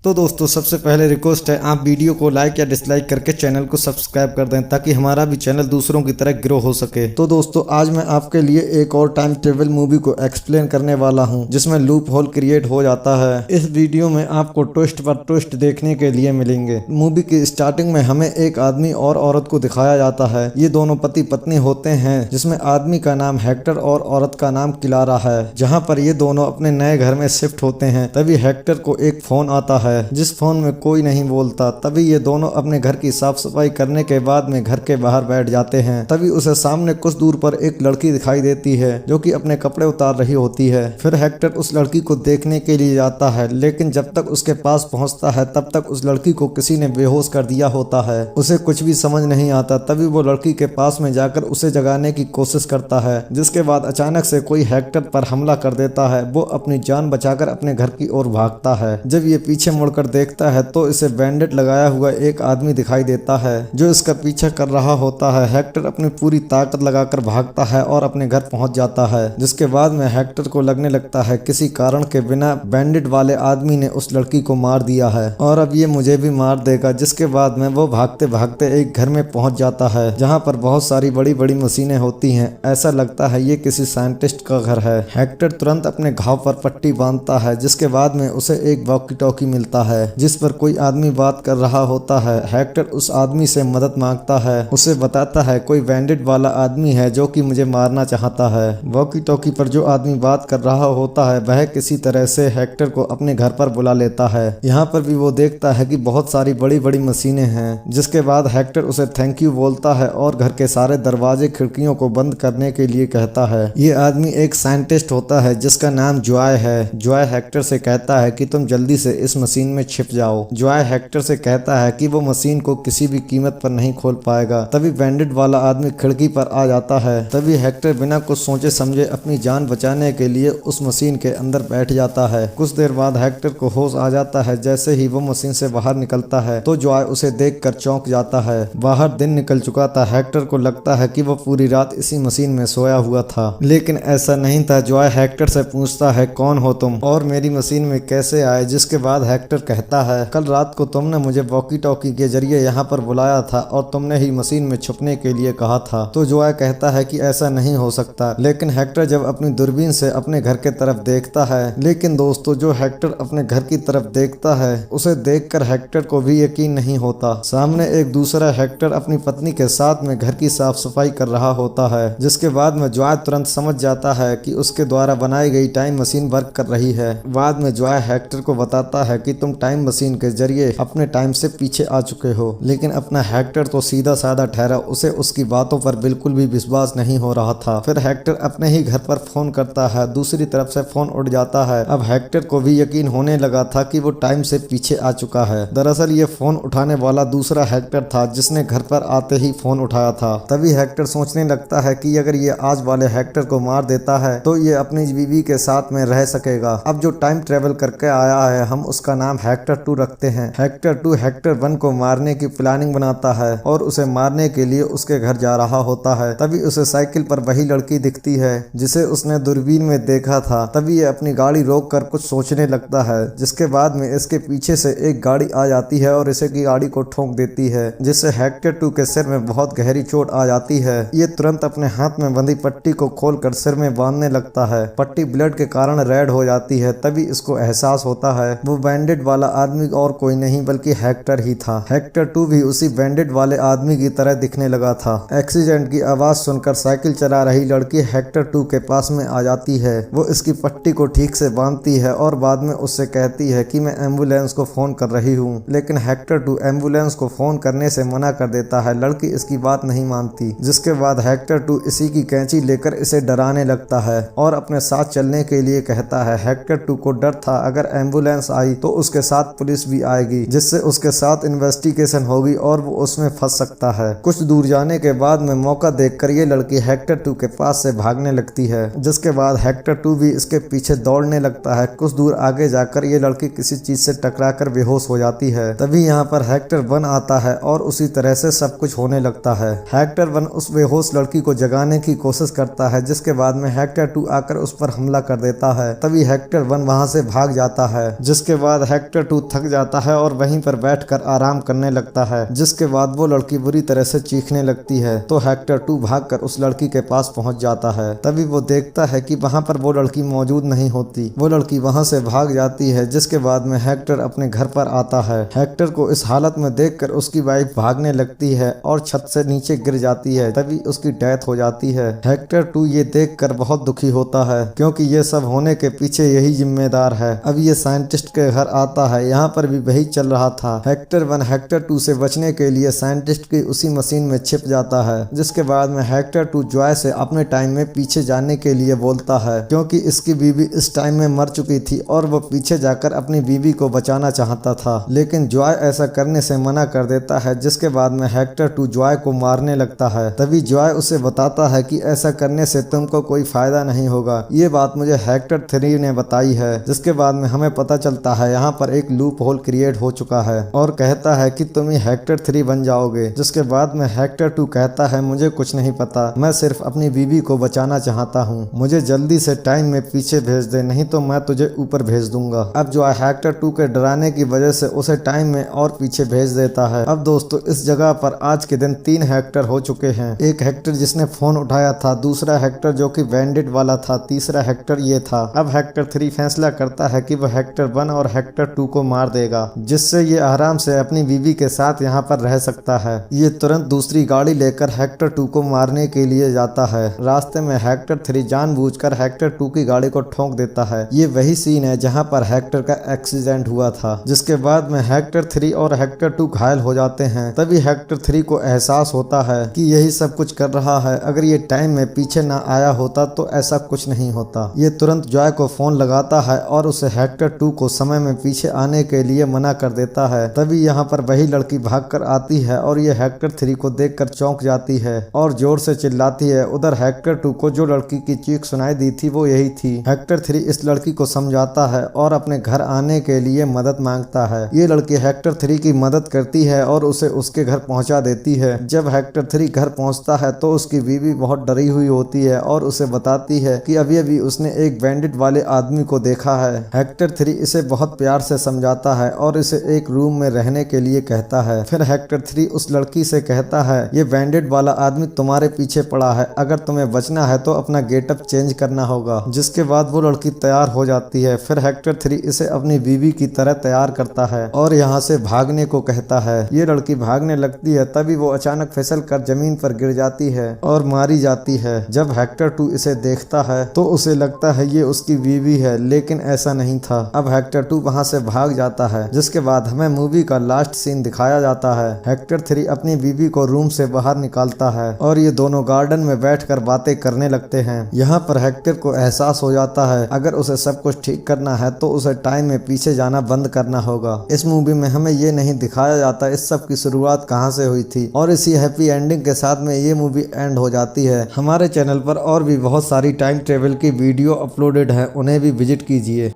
तो दोस्तों सबसे पहले रिक्वेस्ट है, आप वीडियो को लाइक या डिसलाइक करके चैनल को सब्सक्राइब कर दें ताकि हमारा भी चैनल दूसरों की तरह ग्रो हो सके। तो दोस्तों आज मैं आपके लिए एक और टाइम ट्रेवल मूवी को एक्सप्लेन करने वाला हूं जिसमें लूप होल क्रिएट हो जाता है। इस वीडियो में आपको ट्विस्ट पर ट्विस्ट देखने के लिए मिलेंगे। मूवी की स्टार्टिंग में हमें एक आदमी और औरत को दिखाया जाता है। ये दोनों पति पत्नी होते हैं जिसमें आदमी का नाम हेक्टर और औरत का नाम क्लारा है। जहाँ पर ये दोनों अपने नए घर में शिफ्ट होते हैं तभी हेक्टर को एक फोन आता है जिस फोन में कोई नहीं बोलता। तभी ये दोनों अपने घर की साफ सफाई करने के बाद में घर के बाहर बैठ जाते हैं। तभी उसे सामने कुछ दूर पर एक लड़की दिखाई देती है जो कि अपने कपड़े उतार रही होती है। फिर हेक्टर उस लड़की को देखने के लिए जाता है, लेकिन जब तक उसके पास पहुंचता है तब तक उस लड़की को किसी ने बेहोश कर दिया होता है। उसे कुछ भी समझ नहीं आता। तभी वो लड़की के पास में जाकर उसे जगाने की कोशिश करता है, जिसके बाद अचानक से कोई हेक्टर पर हमला कर देता है। वो अपनी जान बचाकर अपने घर की ओर भागता है। जब ये पीछे मुड़कर देखता है तो इसे बैंडेड लगाया हुआ एक आदमी दिखाई देता है जो इसका पीछा कर रहा होता है। हेक्टर अपनी पूरी ताकत लगाकर भागता है और अपने घर पहुंच जाता है, जिसके बाद में हेक्टर को लगने लगता है किसी कारण के बिना बैंडेड वाले आदमी ने उस लड़की को मार दिया है और अब ये मुझे भी मार देगा। जिसके बाद में वो भागते भागते एक घर में पहुंच जाता है जहाँ पर बहुत सारी बड़ी बड़ी मशीनें होती हैं। ऐसा लगता है ये किसी साइंटिस्ट का घर है। हेक्टर तुरंत अपने घाव पर पट्टी बांधता है, जिसके बाद में उसे एक वॉकी टॉकी मिलता है जिस पर कोई आदमी बात कर रहा होता है। हेक्टर उस आदमी से मदद मांगता है, उसे बताता है कोई बैंडेड वाला आदमी है जो कि मुझे मारना चाहता है। वॉकी टॉकी पर जो आदमी बात कर रहा होता है वह किसी तरह से हेक्टर को अपने घर पर बुला लेता है। यहाँ पर भी वो देखता है कि बहुत सारी बड़ी बड़ी मशीनें हैं। जिसके बाद हेक्टर उसे थैंक यू बोलता है और घर के सारे दरवाजे खिड़कियों को बंद करने के लिए कहता है। ये आदमी एक साइंटिस्ट होता है जिसका नाम जॉय है। जॉय हेक्टर से कहता है कि तुम जल्दी से इस मशीन में छिप जाओ। जॉय हेक्टर से कहता है कि वो मशीन को किसी भी कीमत पर नहीं खोल पाएगा। तभी बैंडेड वाला आदमी खिड़की पर आ जाता है। तभी हेक्टर बिना कुछ सोचे समझे अपनी जान बचाने के लिए उस मशीन के अंदर बैठ जाता है। कुछ देर बाद हेक्टर को होश आ जाता है। जैसे ही वो मशीन से बाहर निकलता है तो जॉय उसे देखकर चौंक जाता है। बाहर दिन निकल चुका था। हेक्टर को लगता है कि वो पूरी रात इसी मशीन में सोया हुआ था, लेकिन ऐसा नहीं था। जॉय हेक्टर से पूछता है कौन हो तुम और मेरी मशीन में कैसे आए। जिसके बाद हेक्टर कहता है कल रात को तुमने मुझे वॉकी टॉकी के जरिए यहाँ पर बुलाया था और तुमने ही मशीन में छुपने के लिए कहा था। तो जॉय कहता है कि ऐसा नहीं हो सकता। लेकिन हेक्टर जब अपनी दूरबीन से अपने घर के तरफ देखता है, लेकिन दोस्तों जो हेक्टर अपने घर की तरफ देखता है उसे देखकर हेक्टर को भी यकीन नहीं होता। सामने एक दूसरा हेक्टर अपनी पत्नी के साथ में घर की साफ सफाई कर रहा होता है। जिसके बाद में जॉय तुरंत समझ जाता है कि उसके द्वारा बनाई गई टाइम मशीन वर्क कर रही है। बाद में जॉय हेक्टर को बताता है कि तुम टाइम मशीन के जरिए अपने टाइम से पीछे आ चुके हो। लेकिन अपना हेक्टर तो सीधा साधा ठहरा। उसे उसकी बातों पर बिल्कुल भी विश्वास नहीं हो रहा था। फिर हेक्टर अपने ही घर पर फोन करता है। दूसरी तरफ से फोन उड़ जाता है। अब हेक्टर को भी यकीन होने लगा था कि वो टाइम से पीछे आ चुका है। दरअसल ये फोन उठाने वाला दूसरा हेक्टर था जिसने घर पर आते ही फोन उठाया था। तभी हेक्टर सोचने लगता है कि अगर ये आज वाले हेक्टर को मार देता है तो ये अपनी बीवी के साथ में रह सकेगा। अब जो टाइम ट्रेवल करके आया है हम उसका नाम हेक्टर 2 रखते हैं। हेक्टर 2 हेक्टर 1 को मारने की प्लानिंग बनाता है और उसे मारने के लिए उसके घर जा रहा होता है। तभी उसे साइकिल पर वही लड़की दिखती है जिसे उसने दूरबीन में देखा था। तभी ये अपनी गाड़ी रोक कर कुछ सोचने लगता है। जिसके बाद में इसके पीछे से एक गाड़ी आ जाती है और इसे की गाड़ी को ठोक देती है, जिससे हेक्टर 2 के सिर में बहुत गहरी चोट आ जाती है। ये तुरंत अपने हाथ में बंधी पट्टी को खोलकर सिर में बांधने लगता है। पट्टी ब्लड के कारण रेड हो जाती है। तभी इसको एहसास होता है वो बैंडेड वाला आदमी और कोई नहीं बल्कि हेक्टर ही था। हेक्टर 2 भी उसी बैंडेड वाले आदमी की तरह दिखने लगा था। एक्सीडेंट की आवाज सुनकर साइकिल चला रही लड़की हेक्टर 2 के पास में आ जाती है। वो इसकी पट्टी को ठीक से बांधती है और बाद में उससे कहती है कि मैं एम्बुलेंस को फोन कर रही हूँ। लेकिन हेक्टर 2 एम्बुलेंस को फोन करने से मना कर देता है। लड़की इसकी बात नहीं मानती। जिसके बाद हेक्टर 2 इसी की कैंची लेकर इसे डराने लगता है और अपने साथ चलने के लिए कहता है। हेक्टर 2 को डर था अगर एम्बुलेंस आई तो उसके साथ पुलिस भी आएगी, जिससे उसके साथ इन्वेस्टिगेशन होगी और वो उसमें फंस सकता है। कुछ दूर जाने के बाद में मौका देखकर ये लड़की हेक्टर 2 के पास से भागने लगती है। जिसके बाद हेक्टर 2 भी इसके पीछे दौड़ने लगता है। कुछ दूर आगे जाकर ये लड़की किसी चीज से टकराकर बेहोश हो जाती है। तभी यहाँ पर हेक्टर 1 आता है और उसी तरह से सब कुछ होने लगता है। हेक्टर 1 उस बेहोश लड़की को जगाने की कोशिश करता है, जिसके बाद में हेक्टर 2 आकर उस पर हमला कर देता है। तभी हेक्टर 1 वहां से भाग जाता है। जिसके बाद हेक्टर 2 थक जाता है और वहीं पर बैठकर आराम करने लगता है, जिसके बाद वो लड़की बुरी तरह से चीखने लगती है। तो हेक्टर 2 भागकर उस लड़की के पास पहुंच जाता है। तभी वो देखता है कि वहां पर वो लड़की मौजूद नहीं होती। वो लड़की वहां से भाग जाती है, जिसके बाद में हेक्टर अपने घर पर आता है। हेक्टर को इस हालत में देखकर उसकी वाइफ भागने लगती है और छत से नीचे गिर जाती है। तभी उसकी डेथ हो जाती है। हेक्टर 2 ये देखकर बहुत दुखी होता है, क्योंकि ये सब होने के पीछे यही जिम्मेदार है। अब ये साइंटिस्ट के घर आता है, यहाँ पर भी वही चल रहा था। हेक्टर 1 हेक्टर 2 से बचने के लिए साइंटिस्ट की उसी मशीन में छिप जाता है, जिसके बाद में हेक्टर 2 जॉय से अपने टाइम में पीछे जाने के लिए बोलता है, क्योंकि इसकी बीवी इस टाइम में मर चुकी थी और वो पीछे जाकर अपनी बीवी को बचाना चाहता था। लेकिन जॉय ऐसा करने से मना कर देता है, जिसके बाद में हेक्टर 2 जॉय को मारने लगता है। तभी जॉय उसे बताता है कि ऐसा करने से तुमको कोई फायदा नहीं होगा। ये बात मुझे हेक्टर 3 ने बताई है। जिसके बाद में हमें पता चलता है यहाँ पर एक लूप होल क्रिएट हो चुका है और कहता है कि तुम ही हेक्टर 3 बन जाओगे। जिसके बाद में हेक्टर 2 कहता है, मुझे कुछ नहीं पता, मैं सिर्फ अपनी बीवी को बचाना चाहता हूँ। मुझे जल्दी से टाइम में पीछे भेज दे, नहीं तो मैं तुझे ऊपर भेज दूंगा। अब जो हेक्टर 2 के डराने की वजह से उसे टाइम में और पीछे भेज देता है। अब दोस्तों इस जगह पर आज के दिन 3 हेक्टर हो चुके हैं। एक हेक्टर जिसने फोन उठाया था, दूसरा हेक्टर जो कि बैंडिट वाला था, तीसरा हेक्टर ये था। अब हेक्टर 3 फैसला करता है कि वह हेक्टर 1 और हेक्टर 2 को मार देगा, जिससे ये आराम से अपनी बीवी के साथ यहाँ पर रह सकता है। ये तुरंत दूसरी गाड़ी लेकर हेक्टर 2 को मारने के लिए जाता है। रास्ते में हेक्टर 3 जानबूझकर हेक्टर 2 की गाड़ी को ठोक देता है। ये वही सीन है जहाँ पर हेक्टर का एक्सीडेंट हुआ था। जिसके बाद में हेक्टर 3 और हेक्टर 2 घायल हो जाते हैं। तभी हेक्टर 3 को एहसास होता है कि यही सब कुछ कर रहा है, अगर ये टाइम में पीछे ना आया होता तो ऐसा कुछ नहीं होता। ये तुरंत जॉय को फोन लगाता है और उसे हेक्टर 2 को समय में पीछे आने के लिए मना कर देता है। तभी यहाँ पर वही लड़की भागकर आती है और ये हेक्टर 3 को देखकर चौंक जाती है और जोर से चिल्लाती है। उधर हेक्टर 2 को जो लड़की की चीख सुनाई दी थी वो यही थी। हेक्टर 3 इस लड़की को समझाता है और अपने घर आने के लिए मदद मांगता है। ये लड़की हेक्टर 3 की मदद करती है और उसे उसके घर पहुंचा देती है। जब हेक्टर 3 घर पहुंचता है तो उसकी बीवी बहुत डरी हुई होती है और उसे बताती है कि अभी अभी उसने एक बैंडिट वाले आदमी को देखा है। हेक्टर 3 इसे बहुत प्यार से समझाता है और इसे एक रूम में रहने के लिए कहता है। फिर हेक्टर 3 उस लड़की से कहता है, ये बैंडिट वाला आदमी तुम्हारे पीछे पड़ा है, अगर तुम्हें बचना है तो अपना गेटअप चेंज करना होगा। जिसके बाद वो लड़की तैयार हो जाती है। फिर हेक्टर 3 इसे अपनी बीवी की तरह तैयार करता है और यहाँ से भागने को कहता है। ये लड़की भागने लगती है, तभी वो अचानक फिसल कर जमीन पर गिर जाती है और मारी जाती है। जब हेक्टर 2 इसे देखता है तो उसे लगता है ये उसकी बीवी है, लेकिन ऐसा नहीं था। अब हेक्टर 2 वहाँ से भाग जाता है। जिसके बाद हमें मूवी का लास्ट सीन दिखाया जाता है। हेक्टर 3 अपनी बीवी को रूम से बाहर निकालता है और ये दोनों गार्डन में बैठकर बातें करने लगते हैं। यहाँ पर हेक्टर को एहसास हो जाता है अगर उसे सब कुछ ठीक करना है तो उसे टाइम में पीछे जाना बंद करना होगा। इस मूवी में हमें ये नहीं दिखाया जाता इस सब की शुरुआत कहाँ से हुई थी और इसी हैप्पी एंडिंग के साथ में ये मूवी एंड हो जाती है। हमारे चैनल पर और भी बहुत सारी टाइम ट्रेवल की वीडियो अपलोडेड है, उन्हें भी विजिट कीजिए।